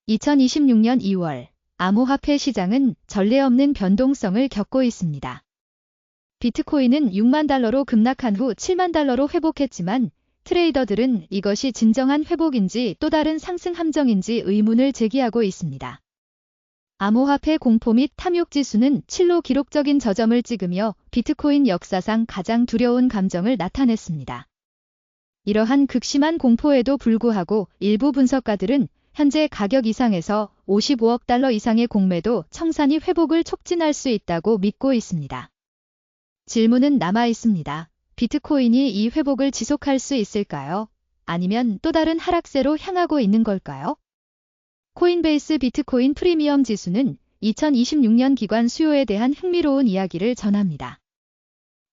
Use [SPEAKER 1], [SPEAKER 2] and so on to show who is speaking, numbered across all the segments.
[SPEAKER 1] 2026년 2월, 암호화폐 시장은 전례 없는 변동성을 겪고 있습니다. 비트코인은 6만 달러로 급락한 후 7만 달러로 회복했지만 트레이더들은 이것이 진정한 회복인지 또 다른 상승 함정인지 의문을 제기하고 있습니다. 암호화폐 공포 및 탐욕 지수는 7로 기록적인 저점을 찍으며 비트코인 역사상 가장 두려운 감정을 나타냈습니다. 이러한 극심한 공포에도 불구하고 일부 분석가들은 현재 가격 이상에서 55억 달러 이상의 공매도 청산이 회복을 촉진할 수 있다고 믿고 있습니다. 질문은 남아 있습니다. 비트코인이 이 회복을 지속할 수 있을까요? 아니면 또 다른 하락세로 향하고 있는 걸까요? 코인베이스 비트코인 프리미엄 지수는 2026년 기관 수요에 대한 흥미로운 이야기를 전합니다.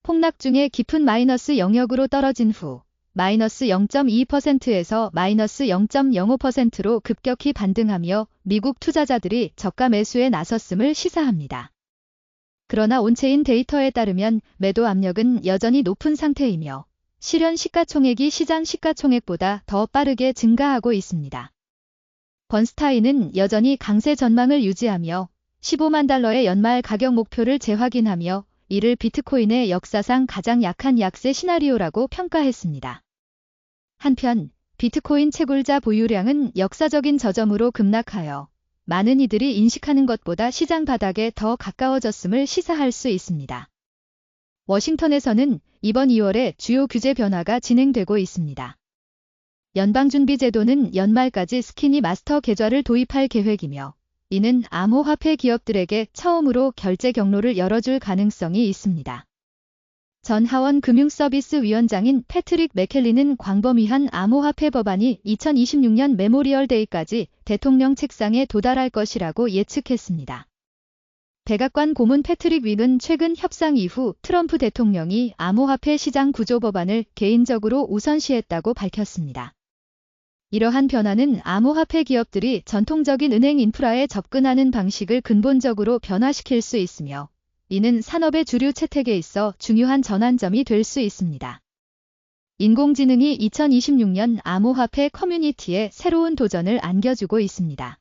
[SPEAKER 1] 폭락 중에 깊은 마이너스 영역으로 떨어진 후 마이너스 0.2%에서 마이너스 0.05%로 급격히 반등하며 미국 투자자들이 저가 매수에 나섰음을 시사합니다. 그러나 온체인 데이터에 따르면 매도 압력은 여전히 높은 상태이며 실현 시가총액이 시장 시가총액보다 더 빠르게 증가하고 있습니다. 번스타인은 여전히 강세 전망을 유지하며 15만 달러의 연말 가격 목표를 재확인하며 이를 비트코인의 역사상 가장 약한 약세 시나리오라고 평가했습니다. 한편 비트코인 채굴자 보유량은 역사적인 저점으로 급락하여 많은 이들이 인식하는 것보다 시장 바닥에 더 가까워졌음을 시사할 수 있습니다. 워싱턴에서는 이번 2월에 주요 규제 변화가 진행되고 있습니다. 연방준비제도는 연말까지 스키니 마스터 계좌를 도입할 계획이며 이는 암호화폐 기업들에게 처음으로 결제 경로를 열어줄 가능성이 있습니다. 전 하원 금융서비스위원장인 패트릭 맥켈리는 광범위한 암호화폐 법안이 2026년 메모리얼 데이까지 대통령 책상에 도달할 것이라고 예측했습니다. 백악관 고문 패트릭 윅은 최근 협상 이후 트럼프 대통령이 암호화폐 시장 구조 법안을 개인적으로 우선시했다고 밝혔습니다. 이러한 변화는 암호화폐 기업들이 전통적인 은행 인프라에 접근하는 방식을 근본적으로 변화시킬 수 있으며 이는 산업의 주류 채택에 있어 중요한 전환점이 될 수 있습니다. 인공지능이 2026년 암호화폐 커뮤니티에 새로운 도전을 안겨주고 있습니다.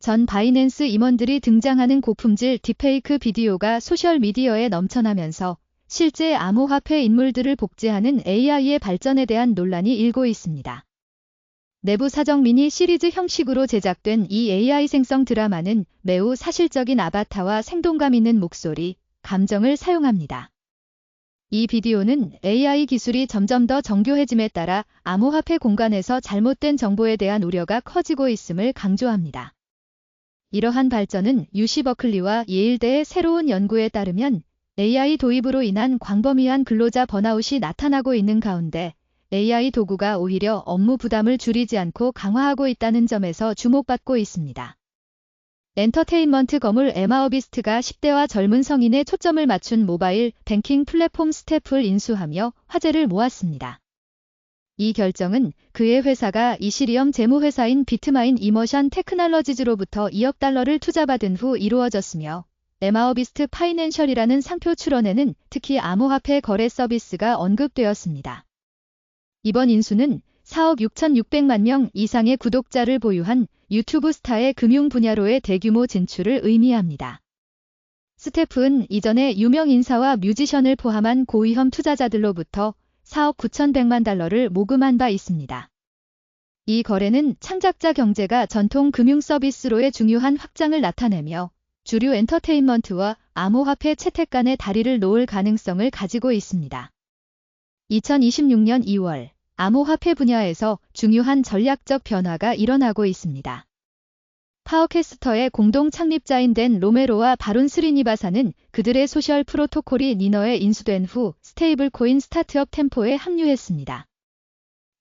[SPEAKER 1] 전 바이낸스 임원들이 등장하는 고품질 딥페이크 비디오가 소셜미디어에 넘쳐나면서 실제 암호화폐 인물들을 복제하는 AI의 발전에 대한 논란이 일고 있습니다. 내부 사정 미니 시리즈 형식으로 제작된 이 AI 생성 드라마는 매우 사실적인 아바타와 생동감 있는 목소리, 감정을 사용합니다. 이 비디오는 AI 기술이 점점 더 정교해짐에 따라 암호화폐 공간에서 잘못된 정보에 대한 우려가 커지고 있음을 강조합니다. 이러한 발전은 UC 버클리와 예일대의 새로운 연구에 따르면 AI 도입으로 인한 광범위한 근로자 번아웃이 나타나고 있는 가운데 AI 도구가 오히려 업무 부담을 줄이지 않고 강화하고 있다는 점에서 주목받고 있습니다. 엔터테인먼트 거물 에마어비스트가 10대와 젊은 성인에 초점을 맞춘 모바일 뱅킹 플랫폼 스태프를 인수하며 화제를 모았습니다. 이 결정은 그의 회사가 이시리엄 재무회사인 비트마인 이머션 테크놀로지즈로부터 2억 달러를 투자받은 후 이루어졌으며 에마어비스트 파이낸셜이라는 상표 출원에는 특히 암호화폐 거래 서비스가 언급되었습니다. 이번 인수는 4억 6,600만 명 이상의 구독자를 보유한 유튜브 스타의 금융 분야로의 대규모 진출을 의미합니다. 스태프는 이전에 유명 인사와 뮤지션을 포함한 고위험 투자자들로부터 4억 9,100만 달러를 모금한 바 있습니다. 이 거래는 창작자 경제가 전통 금융 서비스로의 중요한 확장을 나타내며 주류 엔터테인먼트와 암호화폐 채택 간의 다리를 놓을 가능성을 가지고 있습니다. 2026년 2월 암호화폐 분야에서 중요한 전략적 변화가 일어나고 있습니다. 파워캐스터의 공동 창립자인 댄 로메로와 바론 스리니바사는 그들의 소셜 프로토콜이 니너에 인수된 후 스테이블코인 스타트업 템포에 합류했습니다.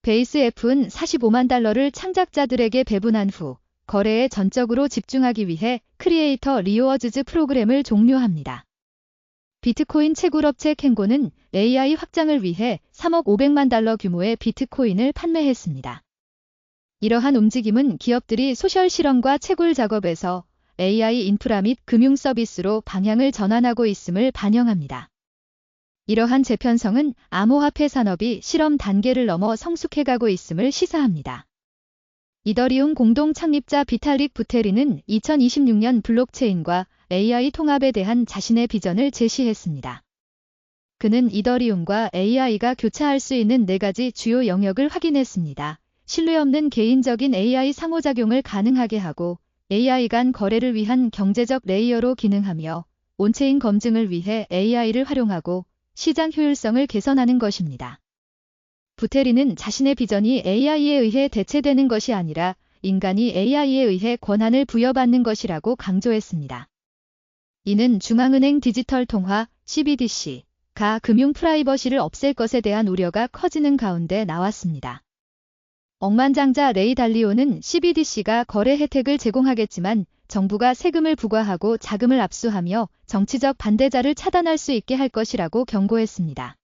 [SPEAKER 1] 베이스 F는 45만 달러를 창작자들에게 배분한 후 거래에 전적으로 집중하기 위해 크리에이터 리워즈즈 프로그램을 종료합니다. 비트코인 채굴업체 캔고는 AI 확장을 위해 3억 500만 달러 규모의 비트코인을 판매했습니다. 이러한 움직임은 기업들이 소셜 실험과 채굴 작업에서 AI 인프라 및 금융 서비스로 방향을 전환하고 있음을 반영합니다. 이러한 재편성은 암호화폐 산업이 실험 단계를 넘어 성숙해가고 있음을 시사합니다. 이더리움 공동 창립자 비탈릭 부테린은 2026년 블록체인과 AI 통합에 대한 자신의 비전을 제시했습니다. 그는 이더리움과 AI가 교차할 수 있는 4가지 주요 영역을 확인했습니다. 신뢰 없는 개인적인 AI 상호작용을 가능하게 하고 AI 간 거래를 위한 경제적 레이어로 기능하며 온체인 검증을 위해 AI를 활용하고 시장 효율성을 개선하는 것입니다. 부테린은 자신의 비전이 AI에 의해 대체되는 것이 아니라 인간이 AI에 의해 권한을 부여받는 것이라고 강조했습니다. 이는 중앙은행 디지털 통화 CBDC가 금융 프라이버시를 없앨 것에 대한 우려가 커지는 가운데 나왔습니다. 억만장자 레이 달리오는 CBDC가 거래 혜택을 제공하겠지만 정부가 세금을 부과하고 자금을 압수하며 정치적 반대자를 차단할 수 있게 할 것이라고 경고했습니다.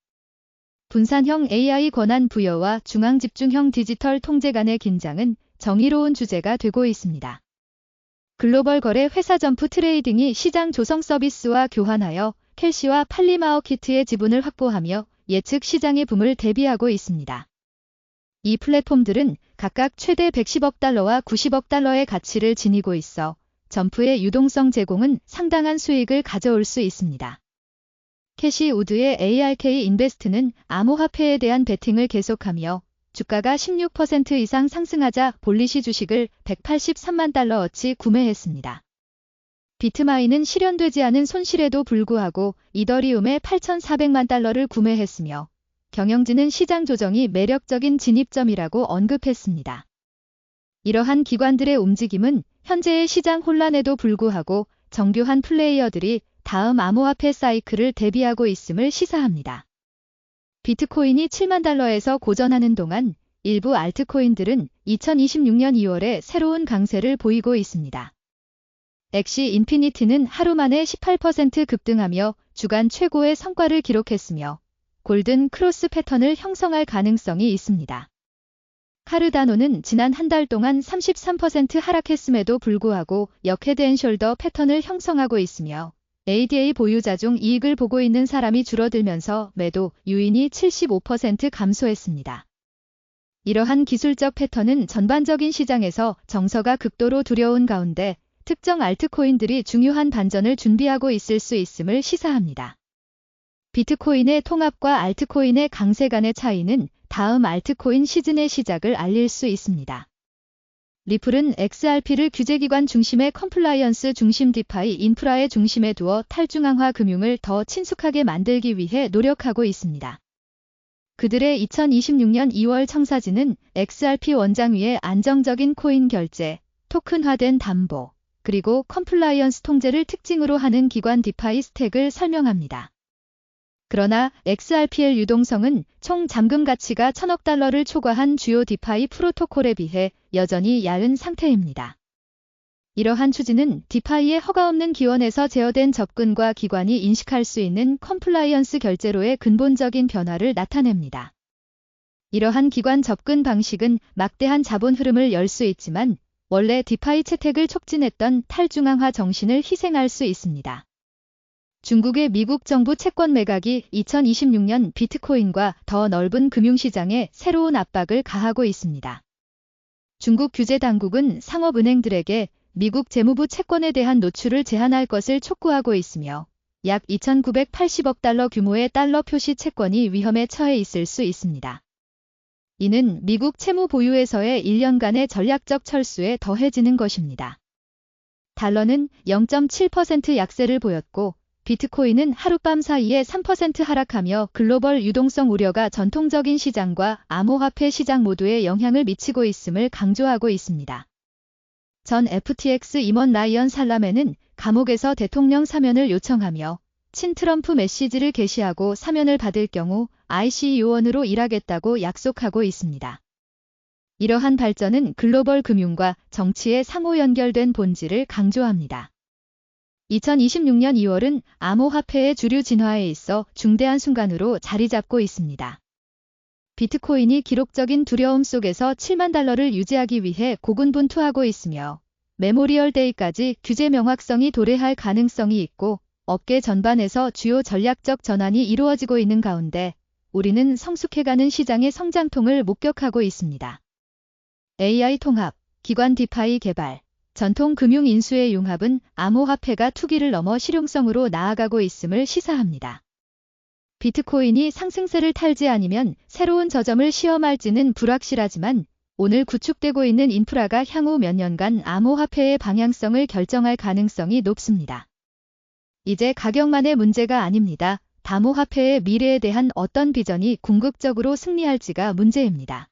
[SPEAKER 1] 분산형 AI 권한 부여와 중앙집중형 디지털 통제 간의 긴장은 정의로운 주제가 되고 있습니다. 글로벌 거래 회사 점프 트레이딩이 시장 조성 서비스와 교환하여 켈시와 팔리마어키트의 지분을 확보하며 예측 시장의 붐을 대비하고 있습니다. 이 플랫폼들은 각각 최대 110억 달러와 90억 달러의 가치를 지니고 있어 점프의 유동성 제공은 상당한 수익을 가져올 수 있습니다. 캐시 우드의 ARK 인베스트는 암호화폐에 대한 베팅을 계속하며 주가가 16% 이상 상승하자 볼리시 주식을 183만 달러어치 구매했습니다. 비트마인은 실현되지 않은 손실에도 불구하고 이더리움에 8,400만 달러를 구매했으며 경영진은 시장 조정이 매력적인 진입점이라고 언급했습니다. 이러한 기관들의 움직임은 현재의 시장 혼란에도 불구하고 정교한 플레이어들이 다음 암호화폐 사이클을 대비하고 있음을 시사합니다. 비트코인이 7만 달러에서 고전하는 동안 일부 알트코인들은 2026년 2월에 새로운 강세를 보이고 있습니다. 엑시 인피니티는 하루 만에 18% 급등하며 주간 최고의 성과를 기록했으며 골든 크로스 패턴을 형성할 가능성이 있습니다. 카르다노는 지난 한 달 동안 33% 하락했음에도 불구하고 역헤드앤숄더 패턴을 형성하고 있으며 ADA 보유자 중 이익을 보고 있는 사람이 줄어들면서 매도 유인이 75% 감소했습니다. 이러한 기술적 패턴은 전반적인 시장에서 정서가 극도로 두려운 가운데 특정 알트코인들이 중요한 반전을 준비하고 있을 수 있음을 시사합니다. 비트코인의 통합과 알트코인의 강세 간의 차이는 다음 알트코인 시즌의 시작을 알릴 수 있습니다. 리플은 XRP를 규제기관 중심의 컴플라이언스 중심 디파이 인프라의 중심에 두어 탈중앙화 금융을 더 친숙하게 만들기 위해 노력하고 있습니다. 그들의 2026년 2월 청사진은 XRP 원장 위에 안정적인 코인 결제, 토큰화된 담보, 그리고 컴플라이언스 통제를 특징으로 하는 기관 디파이 스택을 설명합니다. 그러나 XRP의 유동성은 총 잠금 가치가 1,000억 달러를 초과한 주요 디파이 프로토콜에 비해 여전히 얕은 상태입니다. 이러한 추진은 디파이의 허가 없는 기원에서 제어된 접근과 기관이 인식할 수 있는 컴플라이언스 결제로의 근본적인 변화를 나타냅니다. 이러한 기관 접근 방식은 막대한 자본 흐름을 열 수 있지만 원래 디파이 채택을 촉진했던 탈중앙화 정신을 희생할 수 있습니다. 중국의 미국 정부 채권 매각이 2026년 비트코인과 더 넓은 금융시장에 새로운 압박을 가하고 있습니다. 중국 규제 당국은 상업은행들에게 미국 재무부 채권에 대한 노출을 제한할 것을 촉구하고 있으며 약 2,980억 달러 규모의 달러 표시 채권이 위험에 처해 있을 수 있습니다. 이는 미국 채무 보유에서의 1년간의 전략적 철수에 더해지는 것입니다. 달러는 0.7% 약세를 보였고 비트코인은 하룻밤 사이에 3% 하락하며 글로벌 유동성 우려가 전통적인 시장과 암호화폐 시장 모두에 영향을 미치고 있음을 강조하고 있습니다. 전 FTX 임원 라이언 살라메는 감옥에서 대통령 사면을 요청하며 친트럼프 메시지를 게시하고 사면을 받을 경우 IC 요원으로 일하겠다고 약속하고 있습니다. 이러한 발전은 글로벌 금융과 정치의 상호 연결된 본질을 강조합니다. 2026년 2월은 암호화폐의 주류 진화에 있어 중대한 순간으로 자리 잡고 있습니다. 비트코인이 기록적인 두려움 속에서 7만 달러를 유지하기 위해 고군분투하고 있으며 메모리얼 데이까지 규제 명확성이 도래할 가능성이 있고 업계 전반에서 주요 전략적 전환이 이루어지고 있는 가운데 우리는 성숙해가는 시장의 성장통을 목격하고 있습니다. AI 통합, 기관 디파이 개발, 전통 금융 인수의 융합은 암호화폐가 투기를 넘어 실용성으로 나아가고 있음을 시사합니다. 비트코인이 상승세를 탈지 아니면 새로운 저점을 시험할지는 불확실하지만 오늘 구축되고 있는 인프라가 향후 몇 년간 암호화폐의 방향성을 결정할 가능성이 높습니다. 이제 가격만의 문제가 아닙니다. 암호화폐의 미래에 대한 어떤 비전이 궁극적으로 승리할지가 문제입니다.